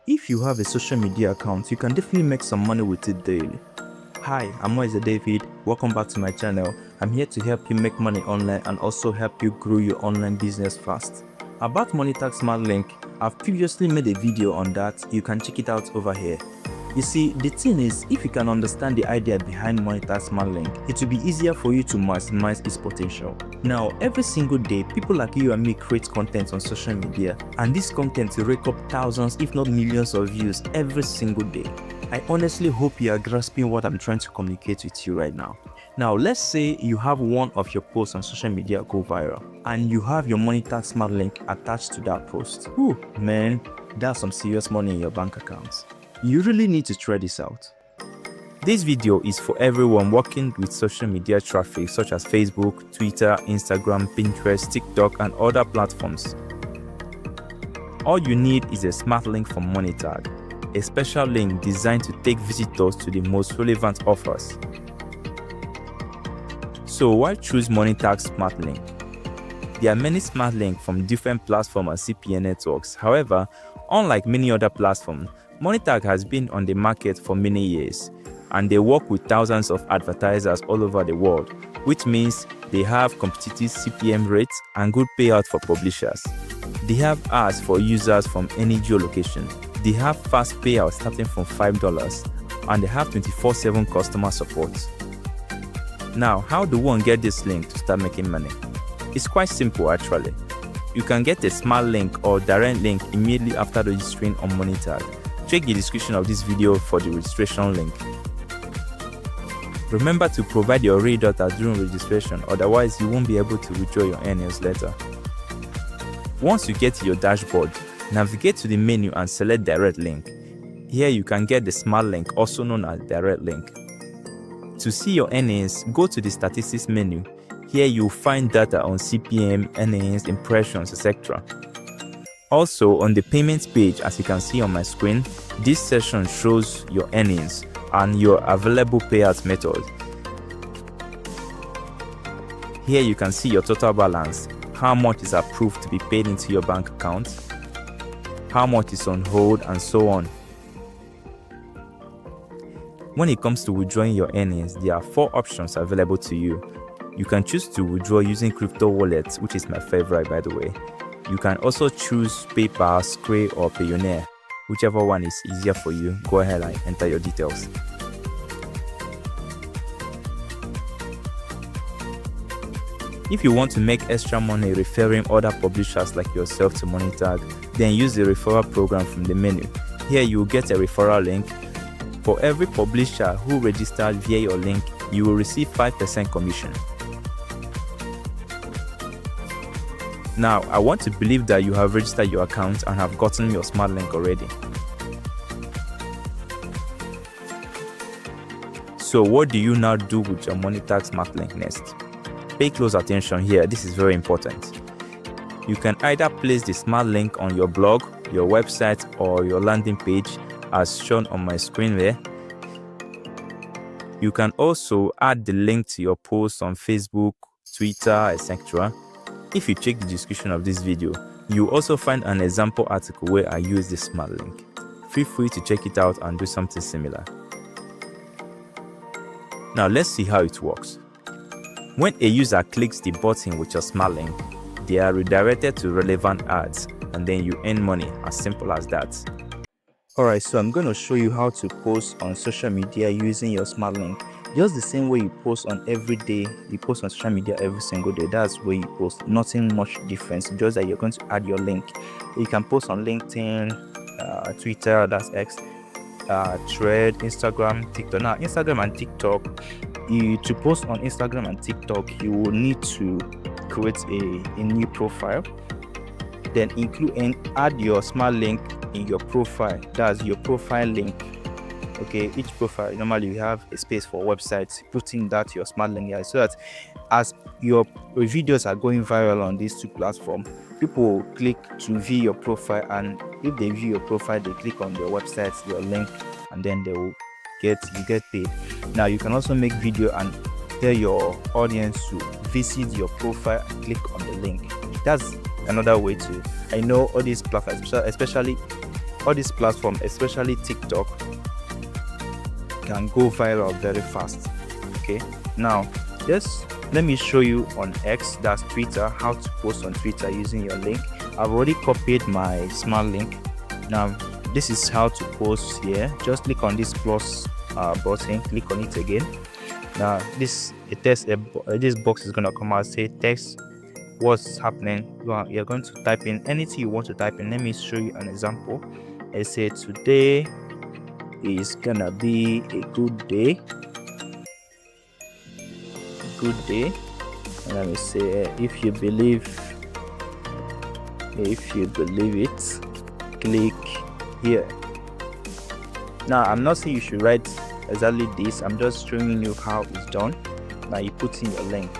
If you have a social media account, you can definitely make some money with it daily. Hi, I'm Moise David. Welcome back to my channel. I'm here to help you make money online and also help you grow your online business fast. About Monetag Smartlink, I've previously made a video on that. You can check it out over here. You see, the thing is, if you can understand the idea behind Monetag Smartlink, it will be easier for you to maximize its potential. Now, every single day, people like you and me create content on social media, and this content will rake up thousands, if not millions of views every single day. I honestly hope you are grasping what I'm trying to communicate with you right now. Now, let's say you have one of your posts on social media go viral, and you have your Monetag Smartlink attached to that post. Ooh, man, that's some serious money in your bank accounts. You really need to try this out. This video is for everyone working with social media traffic such as Facebook, Twitter, Instagram, Pinterest, TikTok, and other platforms. All you need is a smart link from Monetag, a special link designed to take visitors to the most relevant offers. So why choose Monetag Smartlink? There are many smart links from different platforms and CPN networks. However, unlike many other platforms, Monetag has been on the market for many years, and they work with thousands of advertisers all over the world, which means they have competitive CPM rates and good payout for publishers. They have ads for users from any geolocation. They have fast payouts starting from $5, and they have 24/7 customer support. Now, how do one get this link to start making money? It's quite simple actually. You can get a smart link or direct link immediately after registering on Monetag. Check the description of this video for the registration link. Remember to provide your real data during registration, otherwise you won't be able to withdraw your earnings later. Once you get to your dashboard, navigate to the menu and select direct link. Here you can get the smart link, also known as direct link. To see your earnings, go to the statistics menu. Here you'll find data on CPM, earnings, impressions, etc. Also, on the payments page, as you can see on my screen, this section shows your earnings and your available payout method. Here you can see your total balance, how much is approved to be paid into your bank account, how much is on hold, and so on. When it comes to withdrawing your earnings, there are 4 options available to you. You can choose to withdraw using crypto wallets, which is my favorite by the way. You can also choose PayPal, Square, or Payoneer. Whichever one is easier for you, go ahead and enter your details. If you want to make extra money referring other publishers like yourself to Monetag, then use the referral program from the menu. Here you will get a referral link. For every publisher who registers via your link, you will receive 5% commission. Now, I want to believe that you have registered your account and have gotten your smart link already. So what do you now do with your Monetag Smartlink next? Pay close attention here, this is very important. You can either place the smart link on your blog, your website, or your landing page as shown on my screen there. You can also add the link to your post on Facebook, Twitter, etc. If you check the description of this video, you will also find an example article where I use this smart link. Feel free to check it out and do something similar. Now let's see how it works. When a user clicks the button with your smart link, they are redirected to relevant ads, and then you earn money, as simple as that. Alright, so I'm going to show you how to post on social media using your smart link. Just the same way you post on every day, you post on social media every single day. That's where you post. Nothing much difference, just that you're going to add your link. You can post on LinkedIn, Twitter, that's X, Thread, Instagram, TikTok. Now, Instagram and TikTok, to post on Instagram and TikTok, you will need to create a new profile. Then include and add your smart link in your profile. That's your profile link. Okay, each profile normally you have a space for websites. Putting that your smart link here, so that as your videos are going viral on these 2 platforms, people will click to view your profile, and if they view your profile, they click on your website, your link, and then they will get paid. Now you can also make video and tell your audience to visit your profile and click on the link. That's another way to, I know all these platforms, especially all these platforms, especially TikTok, can go viral very fast. Okay, now just let me show you on X, that's Twitter, how to post on Twitter using your link. I've already copied my smart link. Now this is how to post here. Just click on this plus button, click on it again. Now this box is going to come out, say text what's happening. You're going to type in anything you want to type in. Let me show you an example. I say today is gonna be a good day. And let me say if you believe it, click here. Now I'm not saying you should write exactly this, I'm just showing you how it's done. Now you put in your link.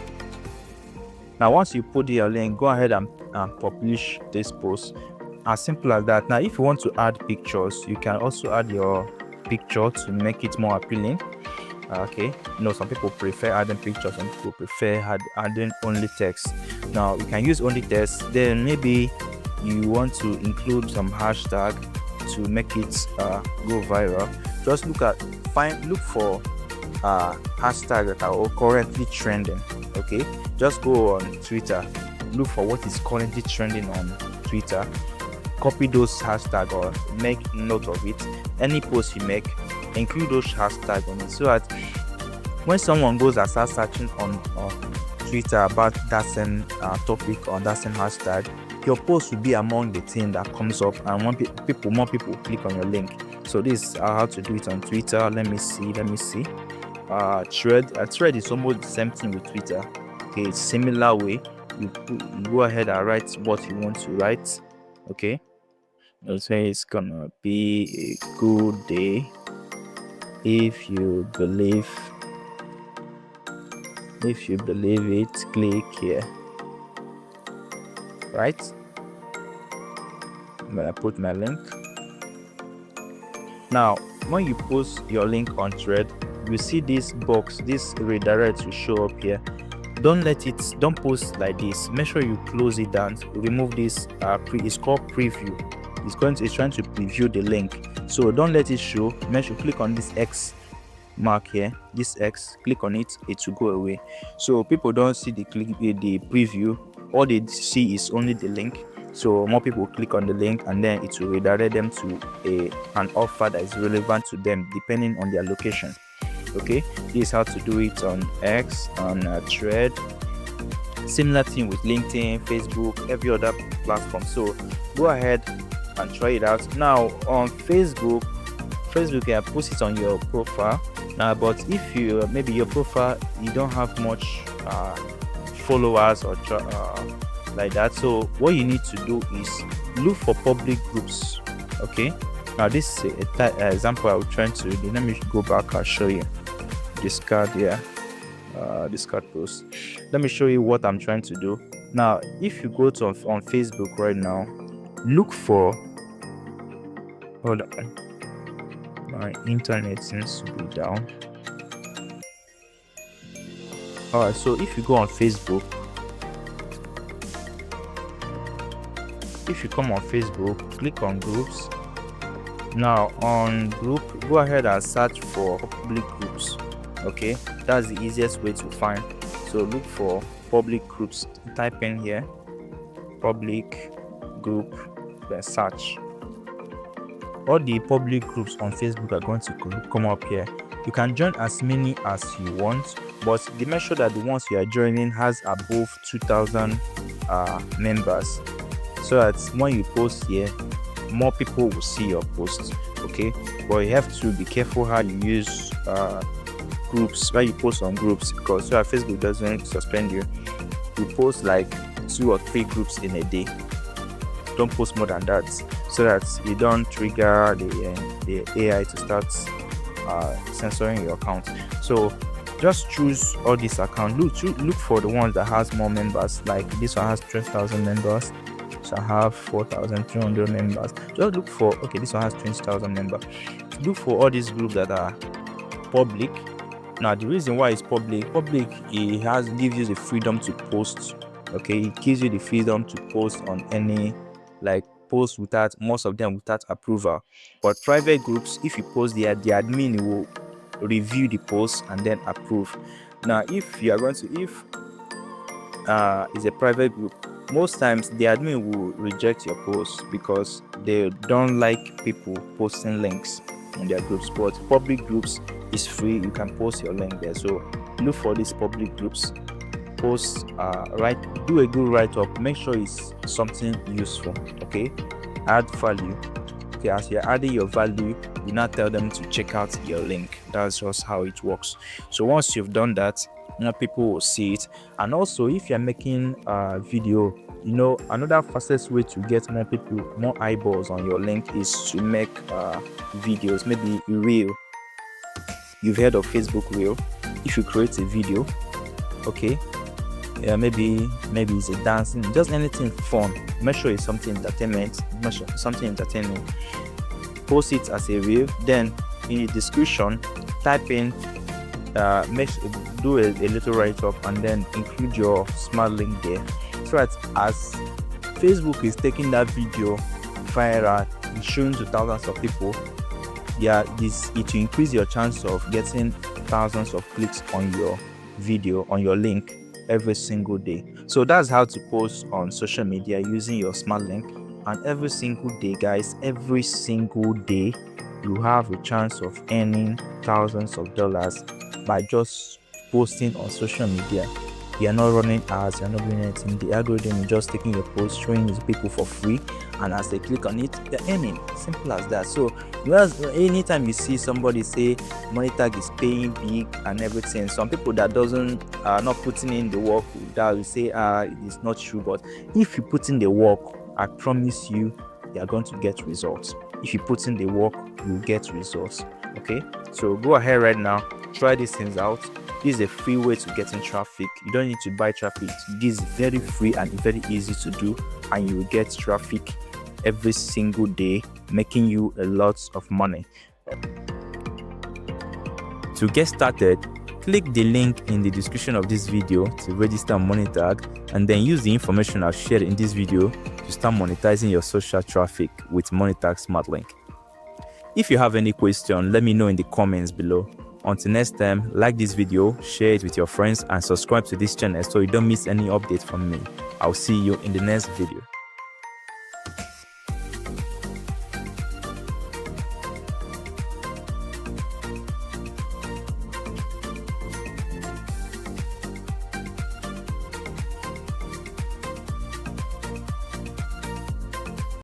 Now once you put in your link, go ahead and publish this post. As simple as that. Now if you want to add pictures, you can also add your picture to make it more appealing. Okay, some people prefer adding pictures, some people prefer adding only text. Now you can use only text, then maybe you want to include some hashtag to make it go viral. Just look for hashtag that are currently trending. Okay, just go on Twitter, look for what is currently trending on Twitter, copy those hashtags or make note of it. Any post you make, include those hashtags on it, so that when someone goes and starts searching on Twitter about that same topic or that same hashtag, your post will be among the thing that comes up, and more people click on your link. So this is how to do it on Twitter. Let me see. Thread is almost the same thing with Twitter. Okay, similar way. You go ahead and write what you want to write. Okay, I'll say it's gonna be a good day. If you believe it, click here. Right? I'm gonna put my link. Now when you post your link on Thread, you see this box, this redirect will show up here. Don't post like this. Make sure you close it down. Remove this it's called preview. It's trying to preview the link, so don't let it show. Make sure you click on this X mark here, this X, click on it, it will go away. So people don't see the preview, all they see is only the link. So more people click on the link, and then it will redirect them to an offer that is relevant to them depending on their location. Okay, this is how to do it on X, on Thread. Similar thing with LinkedIn, Facebook, every other platform. So go ahead and try it out. Now on Facebook you can post it on your profile. Now, but if you maybe your profile you don't have much followers or like that, so what you need to do is look for public groups. Okay, now this is a example I was trying to do. Let me go back and show you. Discard here, discard post. Let me show you what I'm trying to do. Now if you go to on Facebook right now, look for, hold on, my internet seems to be down. Alright, so if you go on Facebook, if you come on Facebook, click on groups. Now on group, go ahead and search for public groups. Okay, that's the easiest way to find. So look for public groups, type in here public group, then search. All the public groups on Facebook are going to come up here. You can join as many as you want, but make sure that the ones you are joining has above 2,000 members, so that when you post here, more people will see your post. Okay, but you have to be careful how you use groups, where you post on groups, because so Facebook doesn't suspend you. You post like 2 or 3 groups in a day. Don't post more than that, so that you don't trigger the AI to start censoring your account. So just choose all these accounts. Look for the ones that has more members. Like this one has 12,000 members. So I have 4,200 members. Just look for, okay, this one has 20,000 members. Look for all these groups that are public. Now the reason why it's public, it gives you the freedom to post. Okay, it gives you the freedom to post on any, like post without, most of them without approval. But private groups, if you post there, the admin will review the post and then approve. Now, if you are going to, if is a private group, most times the admin will reject your post because they don't like people posting links in their groups. But public groups is free, you can post your link there. So look for these public groups, post, do a good write-up, make sure it's something useful, okay, add value. Okay, as you're adding your value, you now tell them to check out your link. That's just how it works. So once you've done that, people will see it. And also, if you're making a video, another fastest way to get more people, more eyeballs on your link is to make videos, maybe a reel. You've heard of Facebook reel. If you create a video, okay, maybe it's a dancing, just anything fun, make sure it's something entertainment, post it as a reel. Then in the description, type in do a little write-up and then include your smart link there, so that as Facebook is taking that video viral and showing to thousands of people, it will increase your chance of getting thousands of clicks on your video, on your link, every single day. So that's how to post on social media using your smart link. And every single day, guys, every single day, you have a chance of earning thousands of dollars by just posting on social media. You're not running ads, you're not doing anything. The algorithm is just taking your post, showing it to people for free, and as they click on it, they're earning. Simple as that. So anytime you see somebody say Monetag is paying big and everything, some people that are not putting in the work, that will say it's not true. But if you put in the work, I promise you are going to get results. If you put in the work, you get results. Okay, so go ahead right now, try these things out. This is a free way to get in traffic. You don't need to buy traffic. This is very free and very easy to do, and you will get traffic every single day, making you a lot of money. To get started, click the link in the description of this video to register on Monetag, and then use the information I've shared in this video to start monetizing your social traffic with Monetag Smartlink. If you have any question, let me know in the comments below. Until next time, like this video, share it with your friends, and subscribe to this channel so you don't miss any updates from me. I'll see you in the next video.